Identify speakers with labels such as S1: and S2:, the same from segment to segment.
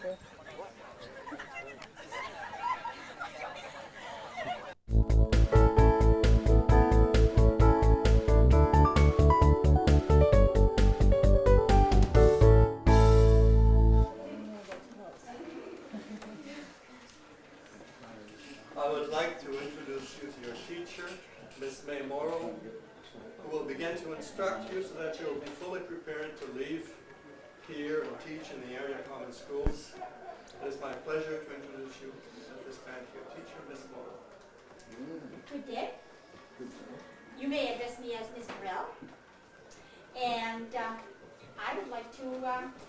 S1: I would like to introduce you to your teacher, Miss May Morrow, who will begin to instruct you so that you will be fully prepared to leave here and teach in the area common schools. It is my pleasure to introduce you at this time to your teacher, Miss Morrow.
S2: Good day. You may address me as Miss Morrell. And I would like to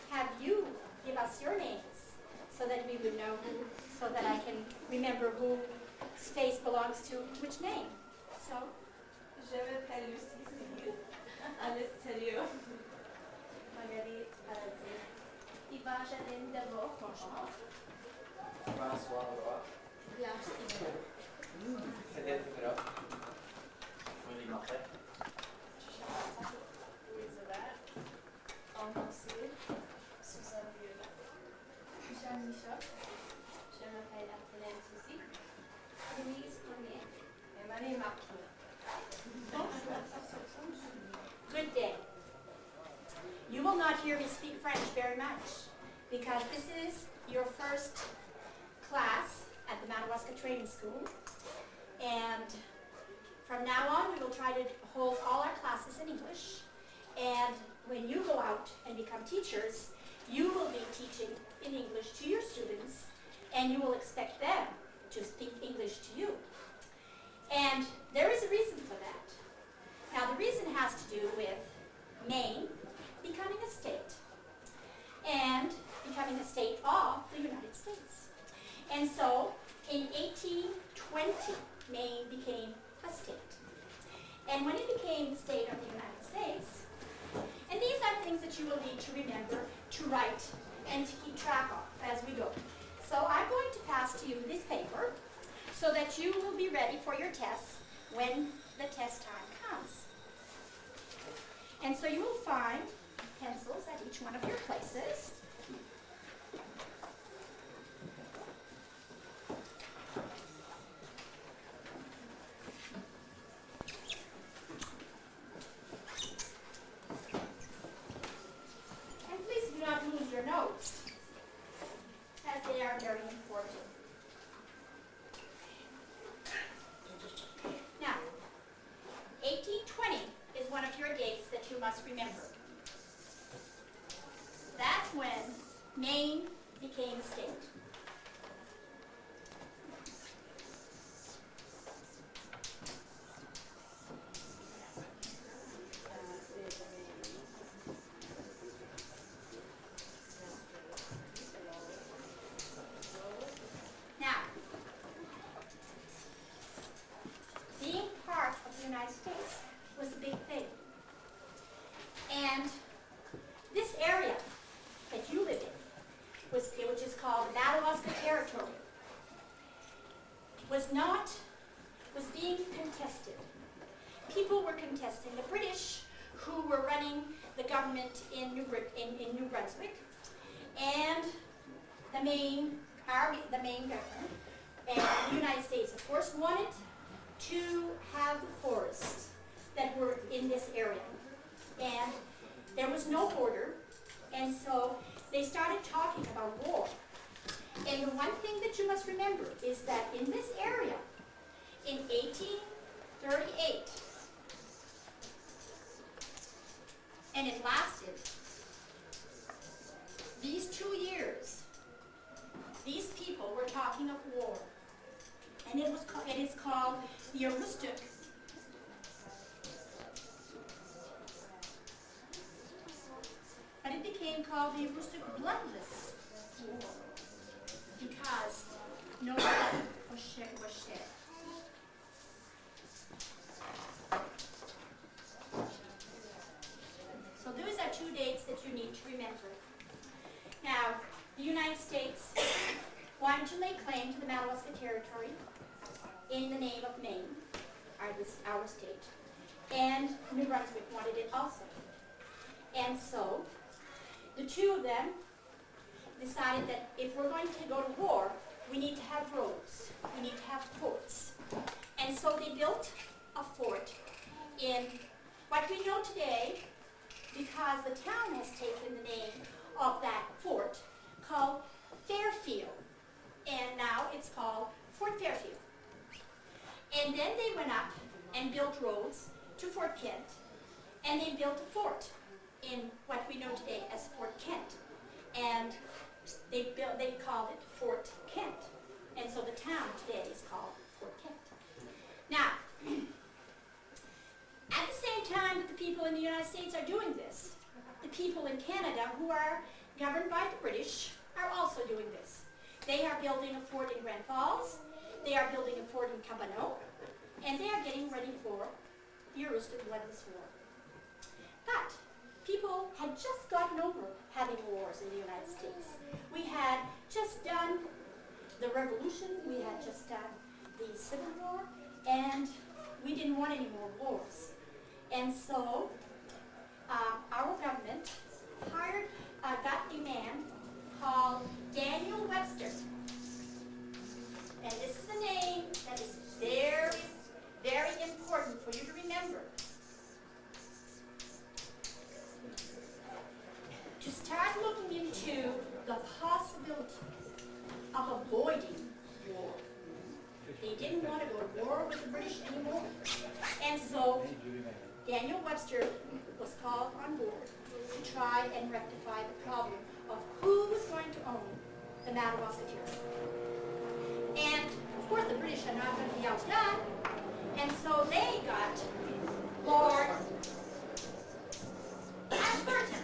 S2: have you give us your names so that we would know who, so that I can remember whose face belongs to which name. So,
S3: Je m'appelle Lucie Sigil, à l'extérieur. Marguerite Paradis. Evangeline Devaux, Franchement.
S4: François Roy.
S3: Blanche Simon.
S4: Cadette Gras. Willy Martin.
S3: Elizabeth. Anne Cyril. Suzanne Viola. Michel Michaud. Je m'appelle Antoinette Suzy. Denise Cormier. Et Marie Marquis.
S2: good day. You will not hear me speak French very much because this is your first class at the Madawaska Training School. And from now on, we will try to hold all our classes in English. And when you go out and become teachers, you will be teaching in English to your students, and you will expect them to speak English to you. And there is a reason for that. Now, the reason has to do with Maine becoming a state, and becoming a state of the United States. And so, in 1820, Maine became a state. And when it became the state of the United States, and these are things that you will need to remember, to write, and to keep track of as we go. So I'm going to pass to you this paper so that you will be ready for your tests when the test time comes. And so you will find pencils at each one of your places. And please do not lose your notes, as they are very important. Now, 1820 is one of your dates that you must remember. That's when Maine became a state. Now, being part of the United States was a big thing. And this area that you live in, which is called the Madawaska Territory, was being contested. People were contesting the British, who were running the government in New Brunswick, and the Maine government, and the United States, of course, wanted to have the forests that were in this area. And there was no border, and so they started talking about war. And the one thing that you must remember is that in this area, in 1838, and it lasted these 2 years, these people were talking of war. And it is called the Aroostook. But it became called the Aroostook Bloodless War because no blood was shed. So those are 2 dates that you need to remember. Now, the United States wanted to lay claim to the Madawaska Territory in the name of Maine, our state, and New Brunswick wanted it also. And so, the two of them decided that if we're going to go to war, we need to have roads, we need to have forts. And so they built a fort in what we know today, because the town has taken the name of that fort, called Fairfield. And now it's called Fort Fairfield. And then they went up and built roads to Fort Kent, and they built a fort in what we know today as Fort Kent. And they called it Fort Kent. And so the town today is called Fort Kent. Now, at the same time that the people in the United States are doing this, the people in Canada, who are governed by the British, are also doing this. They are building a fort in Grand Falls, they are building a fort in Cabano, and they are getting ready for the Aroostook Bloodless War. But people had just gotten over having wars in the United States. We had just done the Revolution, we had just done the Civil War, and we didn't want any more wars. And so our government got a man called Daniel Webster. And this is a name that is very, very important for you to remember. To start looking into the possibility of avoiding war. They didn't want to go to war with the British anymore. And so Daniel Webster was called on board to try and rectify the problem of who was going to own the Madawaska territory. And of course the British are not going to be outdone, and so they got Lord Ashburton.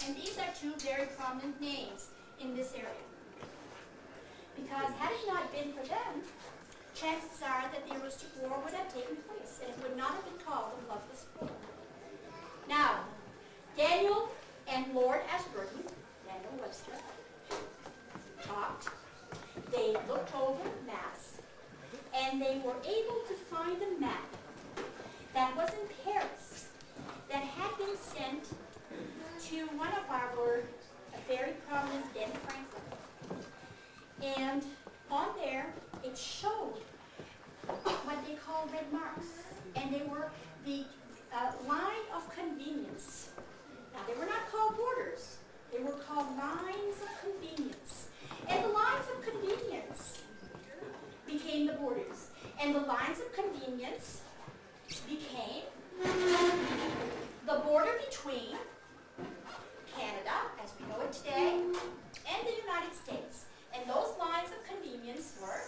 S2: And these are two very prominent names in this area. Because had it not been for them, chances are that the Aroostook War would have taken place, and it would not have been called the Bloodless War. Now, Daniel and Lord Ashburton, Daniel Webster, talked. They looked over maps, and they were able to find a map that was in Paris that had been sent to one of our very prominent Ben Franklin. And on there, it showed what they call red marks. And they were the line of convenience. Now, they were not called borders. They were called lines of convenience. And the lines of convenience became the borders. And the lines of convenience became the border between Canada, as we know it today, and the United States. And those lines of convenience were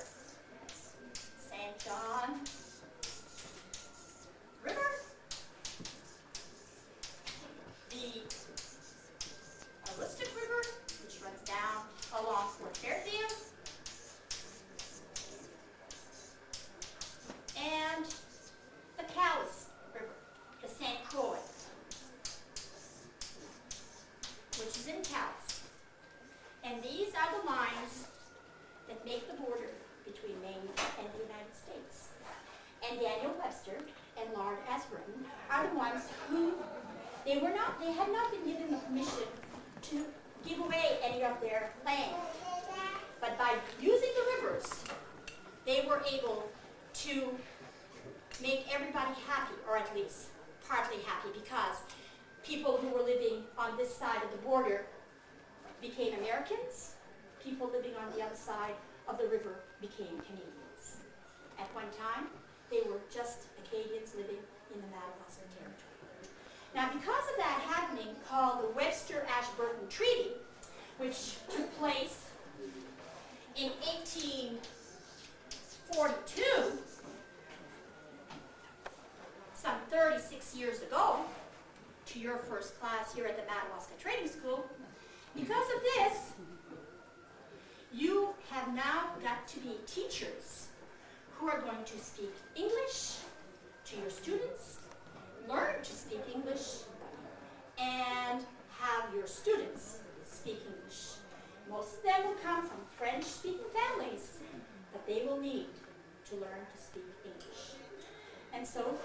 S2: St. John River, the Aroostook River, which runs down along Fort Fairfield, and the Cowes River, the St. Croix, which is in Cowes. And these are the lines that make the border between Maine and the United States. And Daniel Webster and Lord Ashburton are the ones who they had not been given the permission to give away any of their land. But by using the rivers, they were able to make everybody happy, or at least partly happy, because people who were living on this side of the border became Americans. People living on the other side of the river became Canadians. At one time, they were just Acadians living in the Madawaska territory. Now, because of that happening, called the Webster-Ashburton Treaty, which took place in 1842, some 36 years ago, to your first class here at the Madawaska Training School, because of this, you have now got to be teachers who are going to speak English to your students, learn to speak English, and have your students speak English. Most of them will come from French-speaking families, but they will need to learn to speak English. And so,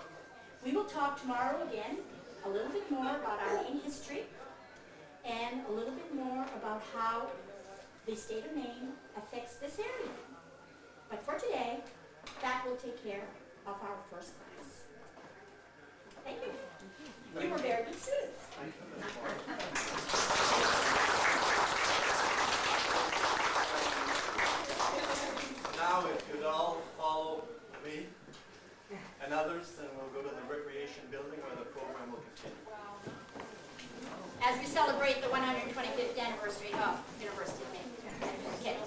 S2: we will talk tomorrow again a little bit more about our Maine history and a little bit more about how the state of Maine affects this area. But for today, that will take care of our first class. Thank you. You were very good students.
S1: Thank you, Ms. Moore. Now, if you'd all follow me and others, then we'll go to the recreation building where the program will continue.
S2: As we celebrate the 125th anniversary of University of Maine. Okay.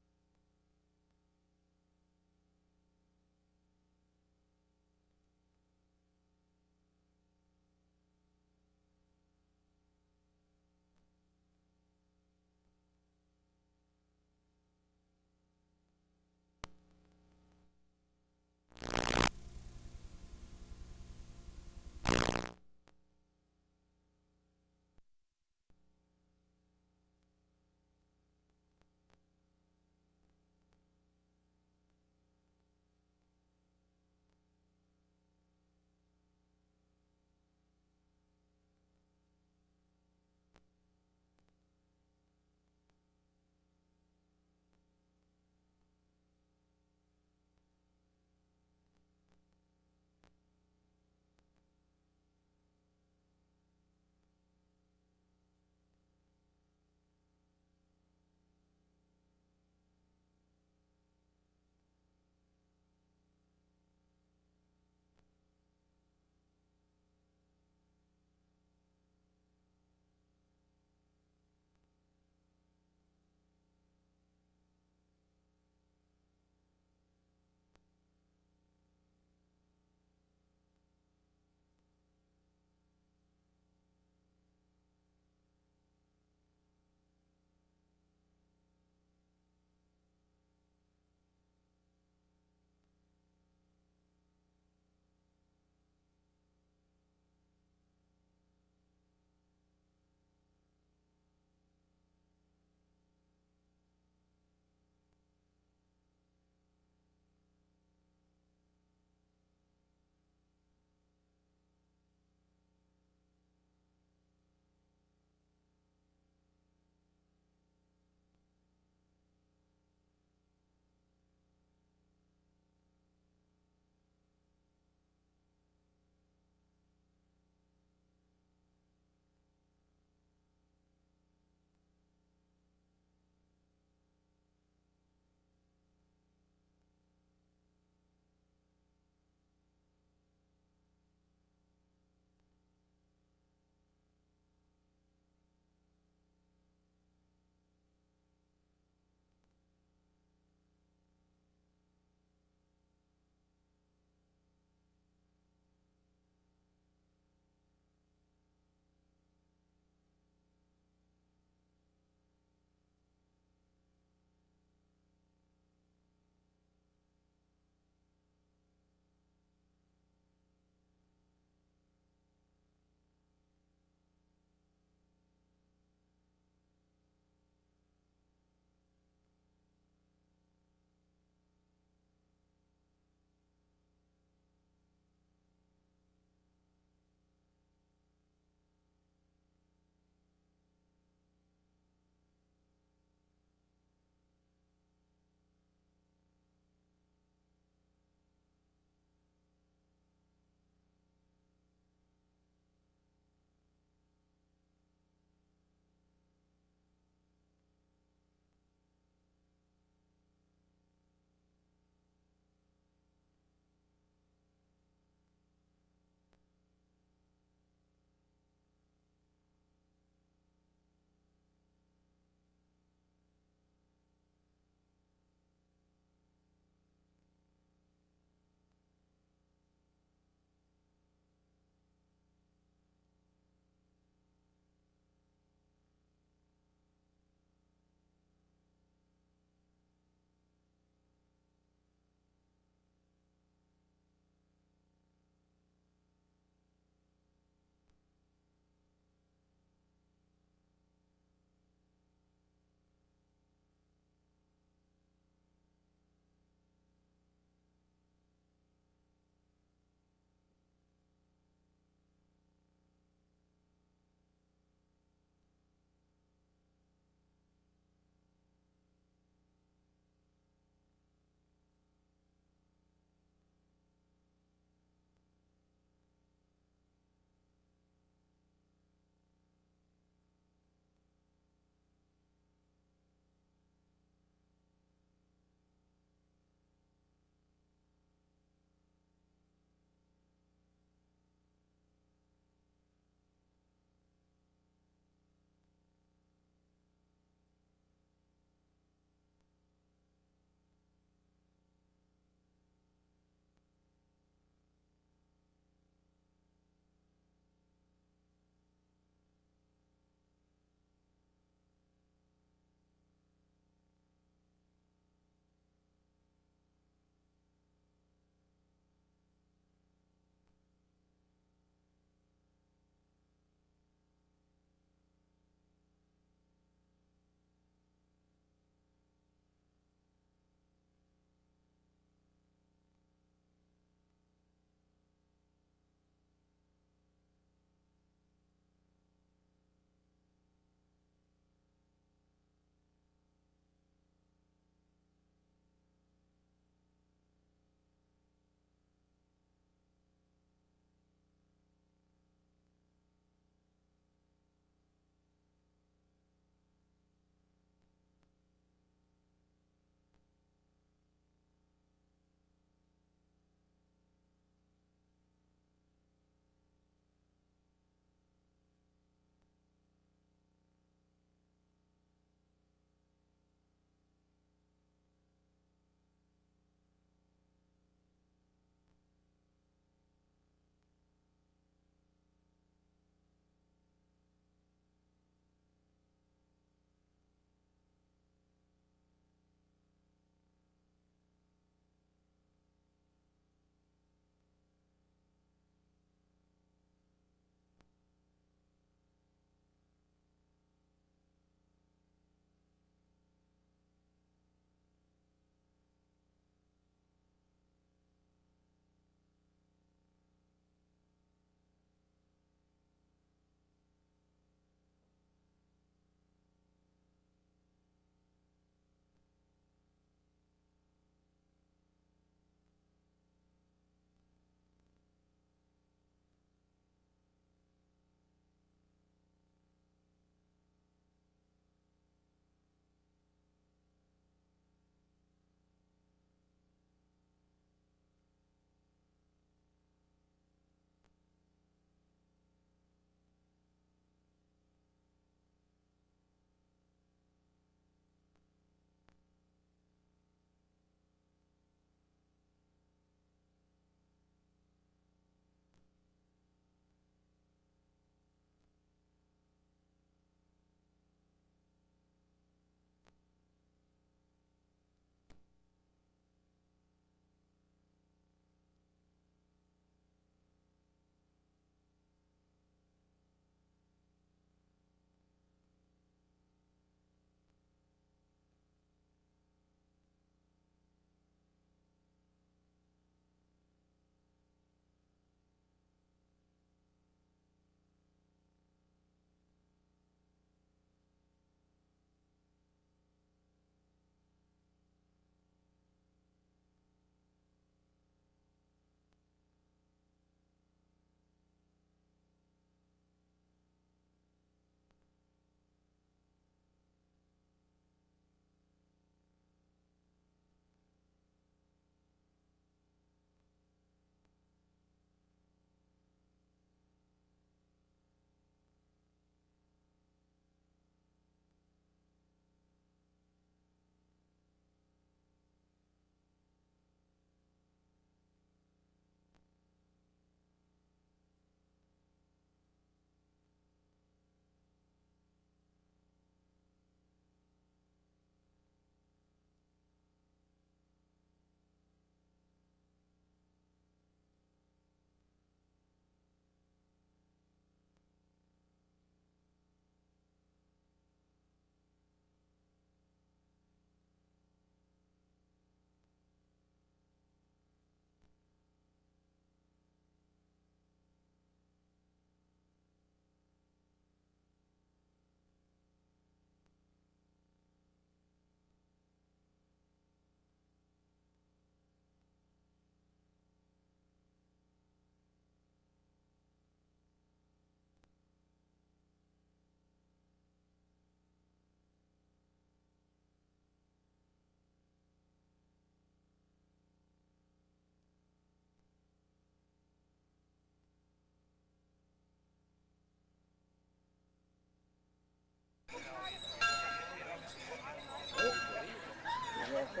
S1: I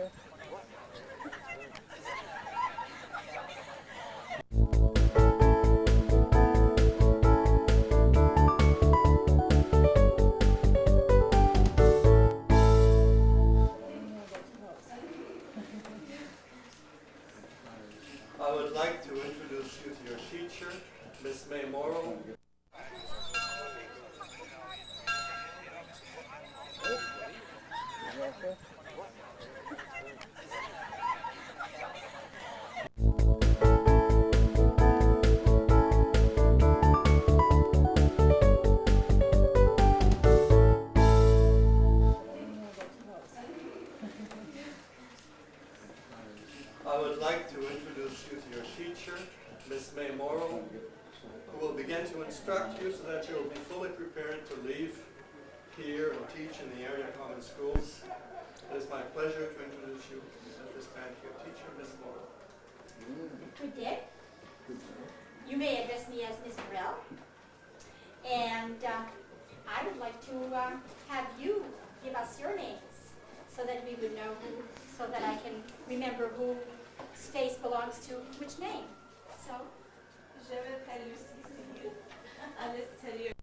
S1: would like to introduce you to your teacher, Miss May Morrow. I would like to introduce you to your teacher, Miss May Morrow, who will begin to instruct you so that you will be fully prepared to leave here and teach in the area common schools. It is my pleasure to introduce you at this time to your teacher, Miss Morrow.
S2: Good day. You may address me as Miss Morell. And I would like to have you give us your names so that we would know who, so that I can remember whose face belongs to which name. So,
S3: Je m'appelle Lucie. I'll just tell you